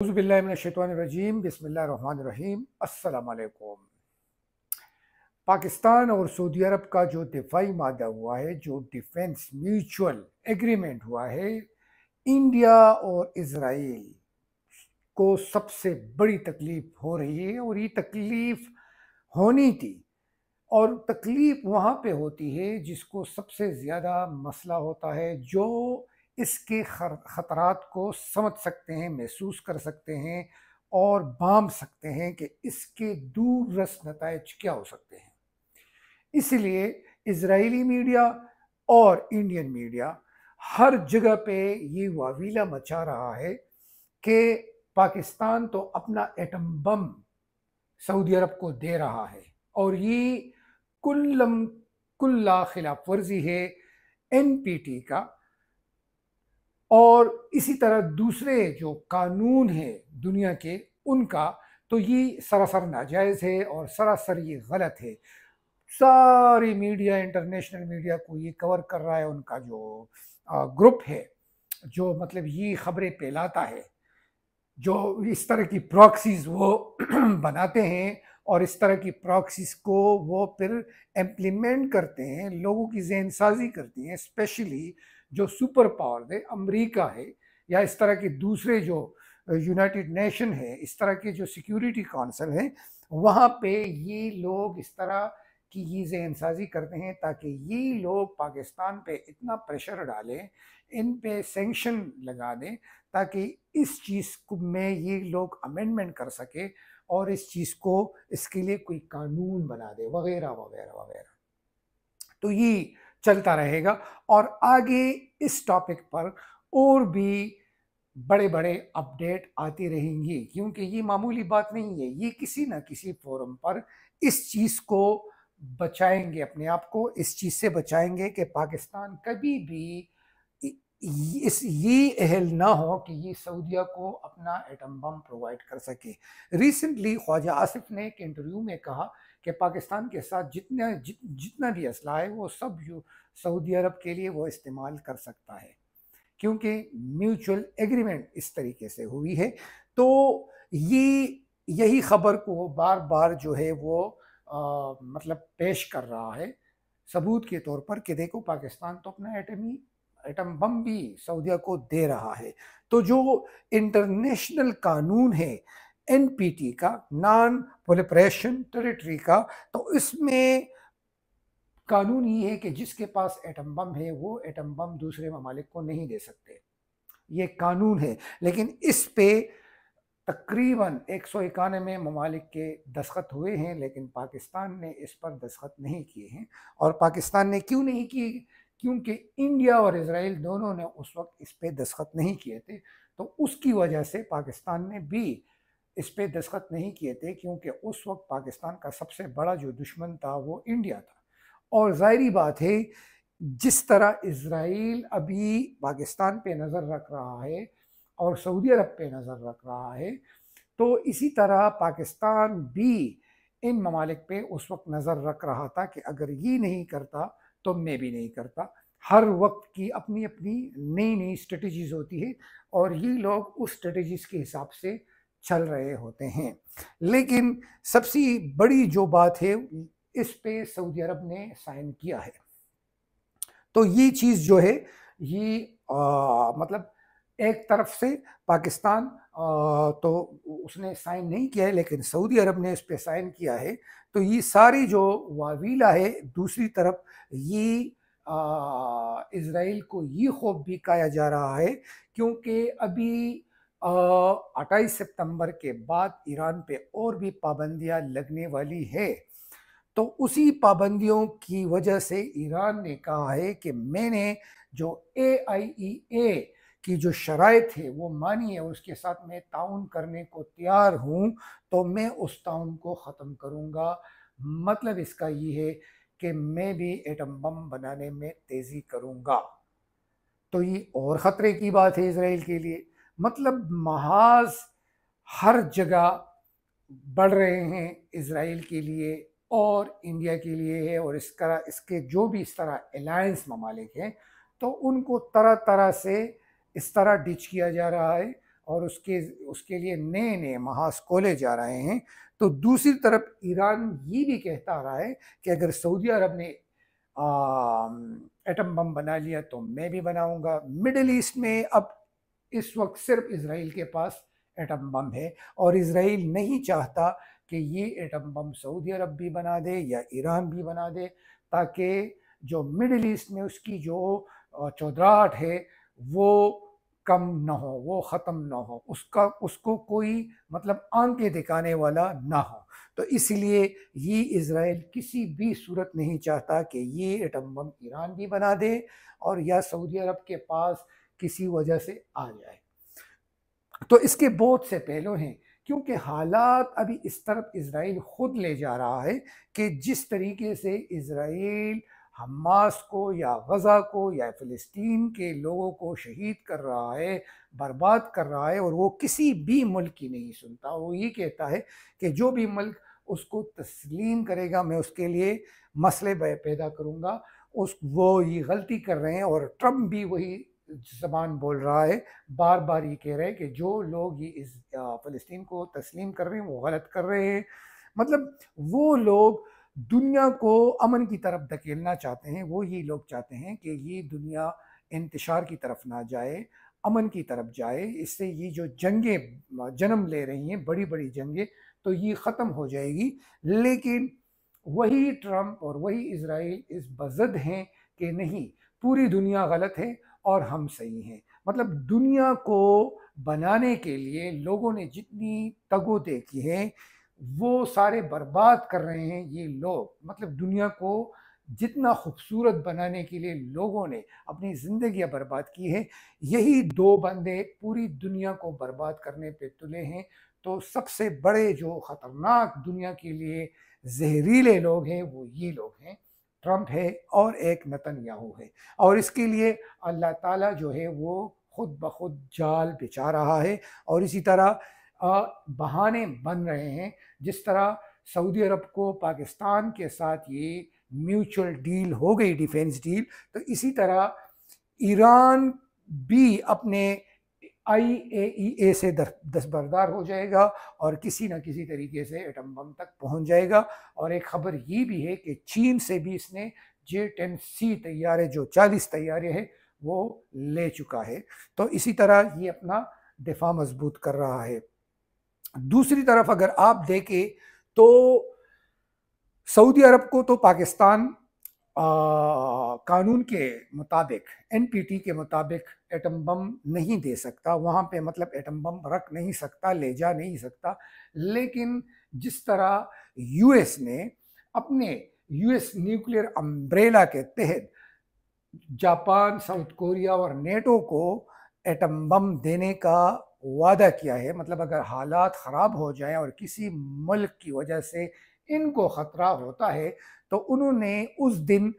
औज़ुबिल्लाहिमिनश्शैतानिर्रजीम बिस्मिल्लाहिर्रहमानिर्रहीम अस्सलाम वालेकुम। पाकिस्तान और सऊदी अरब का जो दिफाई मादा हुआ है, जो डिफेंस म्यूचुअल एग्रीमेंट हुआ है, इंडिया और इजराइल को सबसे बड़ी तकलीफ हो रही है और ये तकलीफ होनी थी। और तकलीफ वहाँ पे होती है जिसको सबसे ज़्यादा मसला होता है, जो इसके ख़तरात को समझ सकते हैं, महसूस कर सकते हैं और भांप सकते हैं कि इसके दूररस नताइज क्या हो सकते हैं। इसलिए इजरायली मीडिया और इंडियन मीडिया हर जगह पे ये वावीला मचा रहा है कि पाकिस्तान तो अपना एटम बम सऊदी अरब को दे रहा है और ये कुल्लम कुल्ला खिलाफ वर्जी है एनपीटी का। और इसी तरह दूसरे जो कानून हैं दुनिया के उनका, तो ये सरासर नाजायज़ है और सरासर ये गलत है। सारी मीडिया, इंटरनेशनल मीडिया को ये कवर कर रहा है, उनका जो ग्रुप है जो मतलब ये खबरें फैलाता है, जो इस तरह की प्रॉक्सीज वो बनाते हैं और इस तरह की प्रॉक्सीज को वो फिर इम्प्लीमेंट करते हैं, लोगों की जहन साजी करती हैं। स्पेशली जो सुपर पावर है, अमेरिका है या इस तरह के दूसरे जो यूनाइटेड नेशन है, इस तरह के जो सिक्योरिटी काउंसिल है, वहाँ पे ये लोग इस तरह की ये जहन साजी करते हैं ताकि ये लोग पाकिस्तान पे इतना प्रेशर डालें, इन पे सेंक्शन लगा दें ताकि इस चीज़ में ये लोग अमेंडमेंट कर सके और इस चीज़ को, इसके लिए कोई कानून बना दे वगैरह वगैरह वगैरह। तो ये चलता रहेगा और आगे इस टॉपिक पर और भी बड़े बड़े अपडेट आती रहेंगी, क्योंकि ये मामूली बात नहीं है। ये किसी ना किसी फोरम पर इस चीज़ को बचाएंगे, अपने आप को इस चीज़ से बचाएंगे कि पाकिस्तान कभी भी इस ये अहल ना हो कि ये सऊदीया को अपना एटम बम प्रोवाइड कर सके। रिसेंटली ख्वाजा आसिफ ने एक इंटरव्यू में कहा कि पाकिस्तान के साथ जितना भी असला है वो सब जो सऊदी अरब के लिए वो इस्तेमाल कर सकता है, क्योंकि म्यूचुअल एग्रीमेंट इस तरीके से हुई है। तो ये यही खबर को बार बार जो है वो मतलब पेश कर रहा है सबूत के तौर पर कि देखो पाकिस्तान तो अपना एटम बम भी सऊदीया को दे रहा है। तो जो इंटरनेशनल कानून है एनपीटी का, नॉन प्रोलिफरेशन टेरिटरी का, तो इसमें कानून ये है कि जिसके पास एटम बम है वो एटम बम दूसरे ममालिक को नहीं दे सकते, ये कानून है। लेकिन इस पे तकरीबन 191 ममालिक के दस्तखत हुए हैं, लेकिन पाकिस्तान ने इस पर दस्तखत नहीं किए हैं। और पाकिस्तान ने क्यों नहीं किए? क्योंकि इंडिया और इजराइल दोनों ने उस वक्त इस पे दस्तखत नहीं किए थे। तो उसकी वजह से पाकिस्तान ने भी इस पे दस्तखत नहीं किए थे, क्योंकि उस वक्त पाकिस्तान का सबसे बड़ा जो दुश्मन था वो इंडिया था। और ज़ाहिरी बात है, जिस तरह इजराइल अभी पाकिस्तान पे नज़र रख रहा है और सऊदी अरब पे नज़र रख रहा है, तो इसी तरह पाकिस्तान भी इन ममालिक पे उस वक्त नज़र रख रहा था कि अगर ये नहीं करता तो मैं भी नहीं करता। हर वक्त की अपनी अपनी नई नई स्ट्रेटजीज होती है और ये लोग उस स्ट्रेटजीज के हिसाब से चल रहे होते हैं। लेकिन सबसे बड़ी जो बात है, इस पे सऊदी अरब ने साइन किया है। तो ये चीज़ जो है ये मतलब एक तरफ से पाकिस्तान तो उसने साइन नहीं किया है, लेकिन सऊदी अरब ने इस पे साइन किया है। तो ये सारी जो वावीला है, दूसरी तरफ ये इज़राइल को ये खौफ भी खाया जा रहा है, क्योंकि अभी 28 सितंबर के बाद ईरान पे और भी पाबंदियां लगने वाली है। तो उसी पाबंदियों की वजह से ईरान ने कहा है कि मैंने जो AIEA की जो शराइत है वो मानी है, उसके साथ मैं ताउन करने को तैयार हूँ, तो मैं उस ताउन को ख़त्म करूँगा। मतलब इसका ये है कि मैं भी एटम बम बनाने में तेज़ी करूँगा। तो ये और ख़तरे की बात है इसराइल के लिए। मतलब महाज हर जगह बढ़ रहे हैं इसराइल के लिए और इंडिया के लिए है, और इसके जो भी इस तरह अलायंस ममालिक हैं, तो उनको तरह तरह से इस तरह डिच किया जा रहा है और उसके उसके लिए नए नए महाज खोले जा रहे हैं, तो दूसरी तरफ ईरान ये भी कहता आ रहा है कि अगर सऊदी अरब ने एटम बम बना लिया तो मैं भी बनाऊंगा। मिडिल ईस्ट में अब इस वक्त सिर्फ इसराइल के पास एटम बम है, और इसराइल नहीं चाहता कि ये एटम बम सऊदी अरब भी बना दे या ईरान भी बना दे, ताकि जो मिडिल ईस्ट में उसकी जो चौधराहट है वो कम ना हो, वो ख़त्म ना हो, उसको कोई मतलब आंखें दिखाने वाला ना हो। तो इसलिए ये इसराइल किसी भी सूरत नहीं चाहता कि ये एटम बम ईरान भी बना दे और या सऊदी अरब के पास किसी वजह से आ जाए। तो इसके बहुत से पहलू हैं, क्योंकि हालात अभी इस तरफ इसराइल खुद ले जा रहा है कि जिस तरीके से इसराइल हमास को या गज़ा को या फ़िलिस्तीन के लोगों को शहीद कर रहा है, बर्बाद कर रहा है, और वो किसी भी मुल्क की नहीं सुनता। वो ये कहता है कि जो भी मुल्क उसको तस्लीम करेगा मैं उसके लिए मसले पैदा करूँगा। वो ये गलती कर रहे हैं, और ट्रम्प भी वही ज़बान बोल रहा है, बार बार ये कह रहे हैं कि जो लोग ये इस फ़लस्तीन को तस्लीम कर रहे हैं वो गलत कर रहे हैं। मतलब वो लोग दुनिया को अमन की तरफ धकेलना चाहते हैं, वो ये लोग चाहते हैं कि ये दुनिया इंतशार की तरफ ना जाए, अमन की तरफ जाए। इससे ये जो जंगें जन्म ले रही हैं, बड़ी बड़ी जंगें, तो ये ख़त्म हो जाएगी। लेकिन वही ट्रम्प और वही इसराइल इस बज़द हैं कि नहीं, पूरी दुनिया गलत है और हम सही हैं। मतलब दुनिया को बनाने के लिए लोगों ने जितनी तगोदे की है वो सारे बर्बाद कर रहे हैं ये लोग। मतलब दुनिया को जितना खूबसूरत बनाने के लिए लोगों ने अपनी ज़िंदगियां बर्बाद की है, यही दो बंदे पूरी दुनिया को बर्बाद करने पे तुले हैं। तो सबसे बड़े जो ख़तरनाक दुनिया के लिए जहरीले लोग हैं वो ये लोग हैं, ट्रम्प है और एक नेतन्याहू है। और इसके लिए अल्लाह ताला जो है वो खुद ब खुद जाल बिछा रहा है, और इसी तरह बहाने बन रहे हैं। जिस तरह सऊदी अरब को पाकिस्तान के साथ ये म्यूचुअल डील हो गई, डिफेंस डील, तो इसी तरह ईरान भी अपने IAEA से दस्तबरदार हो जाएगा और किसी न किसी तरीके से एटम बम तक पहुंच जाएगा। और एक खबर ये भी है कि चीन से भी इसने J-10C तैयारे, जो 40 तैयारे हैं, वो ले चुका है। तो इसी तरह ये अपना दिफा मजबूत कर रहा है। दूसरी तरफ अगर आप देखें तो सऊदी अरब को तो पाकिस्तान कानून के मुताबिक, NPT के मुताबिक एटम बम नहीं दे सकता, वहाँ पे मतलब एटम बम रख नहीं सकता, ले जा नहीं सकता। लेकिन जिस तरह US ने अपने US न्यूक्लियर अम्ब्रेला के तहत जापान, साउथ कोरिया और नेटो को एटम बम देने का वादा किया है, मतलब अगर हालात ख़राब हो जाएं और किसी मुल्क की वजह से इनको ख़तरा होता है तो उन्होंने उस दिन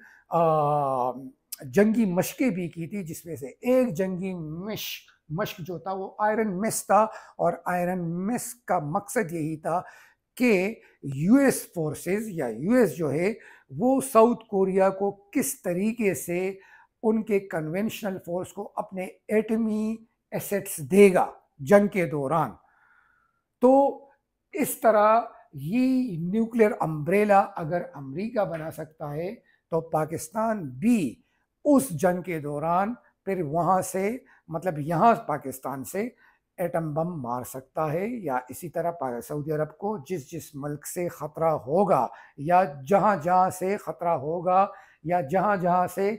जंगी मशकें भी की थी, जिसमें से एक जंगी मश्क जो था वो आयरन मिस था। और आयरन मिस का मकसद यही था कि US फोर्सेस या US जो है वो साउथ कोरिया को किस तरीके से उनके कन्वेंशनल फोर्स को अपने एटमी एसेट्स देगा जंग के दौरान। तो इस तरह ये न्यूक्लियर अम्ब्रेला अगर अमेरिका बना सकता है तो पाकिस्तान भी उस जंग के दौरान फिर वहाँ से, मतलब यहाँ पाकिस्तान से एटम बम मार सकता है। या इसी तरह सऊदी अरब को जिस जिस मुल्क से ख़तरा होगा या जहाँ जहाँ से ख़तरा होगा या जहाँ जहाँ से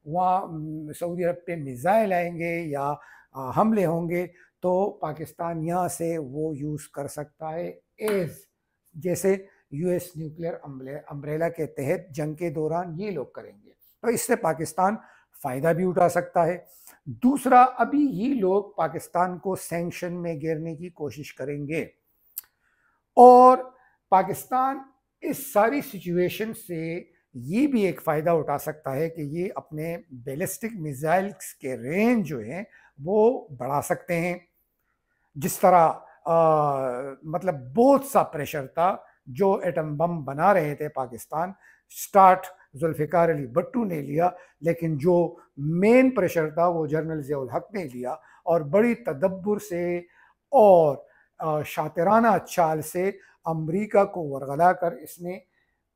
वहाँ सऊदी अरब पे मिसाइल आएंगे या हमले होंगे, तो पाकिस्तान यहाँ से वो यूज़ कर सकता है जैसे US न्यूक्लियर अम्ब्रेला के तहत जंग के दौरान ये लोग करेंगे। तो इससे पाकिस्तान फ़ायदा भी उठा सकता है। दूसरा, अभी ये लोग पाकिस्तान को सैंक्शन में घेरने की कोशिश करेंगे, और पाकिस्तान इस सारी सिचुएशन से ये भी एक फ़ायदा उठा सकता है कि ये अपने बैलिस्टिक मिसाइल्स के रेंज जो हैं वो बढ़ा सकते हैं। जिस तरह मतलब बहुत सा प्रेशर था जो एटम बम बना रहे थे पाकिस्तान, स्टार्ट जुल्फ़िकार अली भट्टू ने लिया, लेकिन जो मेन प्रेशर था वो जनरल ज़ियाउल हक ने लिया, और बड़ी तदब्बुर से और शातिराना चाल से अमेरिका को वरगला कर इसने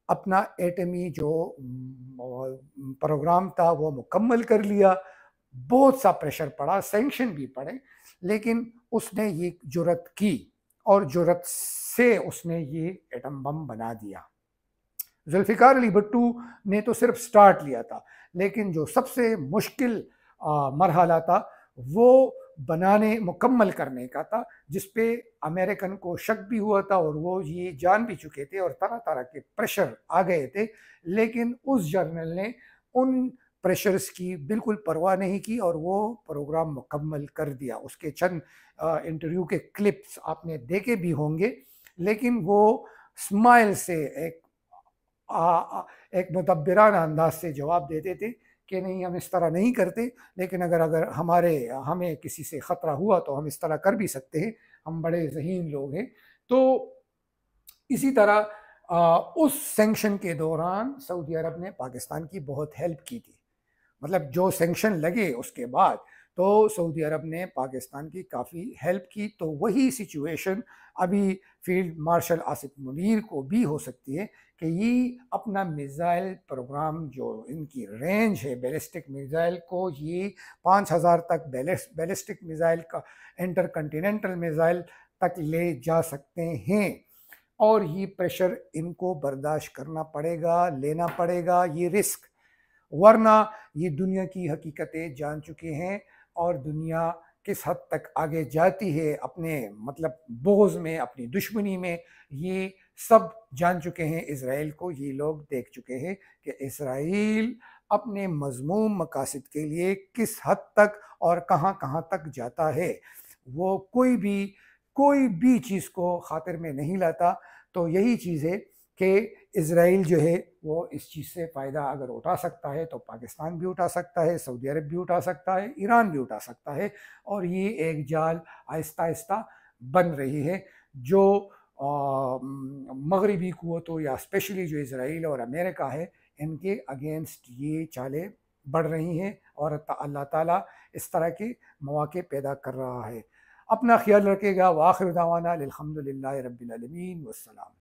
अपना एटमी जो प्रोग्राम था वो मुकम्मल कर लिया। बहुत सा प्रेशर पड़ा, सैंक्शन भी पड़े, लेकिन उसने ये जुर्रत की और जुर्रत से उसने ये एटम बम बना दिया। जुल्फ़िकार अली भुट्टो ने तो सिर्फ स्टार्ट लिया था, लेकिन जो सबसे मुश्किल मरहला था वो बनाने मुकम्मल करने का था, जिस पे अमेरिकन को शक भी हुआ था और वो ये जान भी चुके थे और तरह तरह के प्रेशर आ गए थे। लेकिन उस जर्नल ने उन प्रेशर्स की बिल्कुल परवाह नहीं की और वो प्रोग्राम मुकम्मल कर दिया। उसके चंद इंटरव्यू के क्लिप्स आपने देखे भी होंगे, लेकिन वो स्माइल से एक मुदब्बिराना अंदाज से जवाब देते थे कि नहीं, हम इस तरह नहीं करते, लेकिन अगर अगर हमें किसी से ख़तरा हुआ तो हम इस तरह कर भी सकते हैं, हम बड़े ज़हीन लोग हैं। तो इसी तरह उस सेंक्शन के दौरान सऊदी अरब ने पाकिस्तान की बहुत हेल्प की थी। मतलब जो सेंक्शन लगे उसके बाद तो सऊदी अरब ने पाकिस्तान की काफ़ी हेल्प की। तो वही सिचुएशन अभी फील्ड मार्शल आसिफ मुनीर को भी हो सकती है कि ये अपना मिज़ाइल प्रोग्राम जो इनकी रेंज है बैलिस्टिक मिज़ाइल को, ये 5000 तक बैलिस्टिक मिज़ाइल का इंटर कॉन्टिनेंटल मिज़ाइल तक ले जा सकते हैं। और ये प्रेशर इनको बर्दाश्त करना पड़ेगा, लेना पड़ेगा ये रिस्क, वरना ये दुनिया की हकीकतें जान चुके हैं और दुनिया किस हद तक आगे जाती है अपने मतलब बोझ में, अपनी दुश्मनी में, ये सब जान चुके हैं। इसराइल को ये लोग देख चुके हैं कि इसराइल अपने मज़मूम मकासद के लिए किस हद तक और कहाँ कहाँ तक जाता है। वो कोई भी चीज़ को खातिर में नहीं लाता। तो यही चीज़ है कि इसराइल जो है वो इस चीज़ से फ़ायदा अगर उठा सकता है तो पाकिस्तान भी उठा सकता है, सऊदी अरब भी उठा सकता है, ईरान भी उठा सकता है। और ये एक जाल आहिस्ता आहिस्ता बन रही है जो मगरबी क़ुव्वतों या स्पेशली जो इसराइल और अमेरिका है इनके अगेंस्ट ये चालें बढ़ रही हैं और अल्लाह ताला इस तरह के मौक़े पैदा कर रहा है। अपना ख्याल रखिएगा। व आखिर दावाना अनिल हम्दुलिल्लाहि रब्बिल आलमीन। वस्सलाम।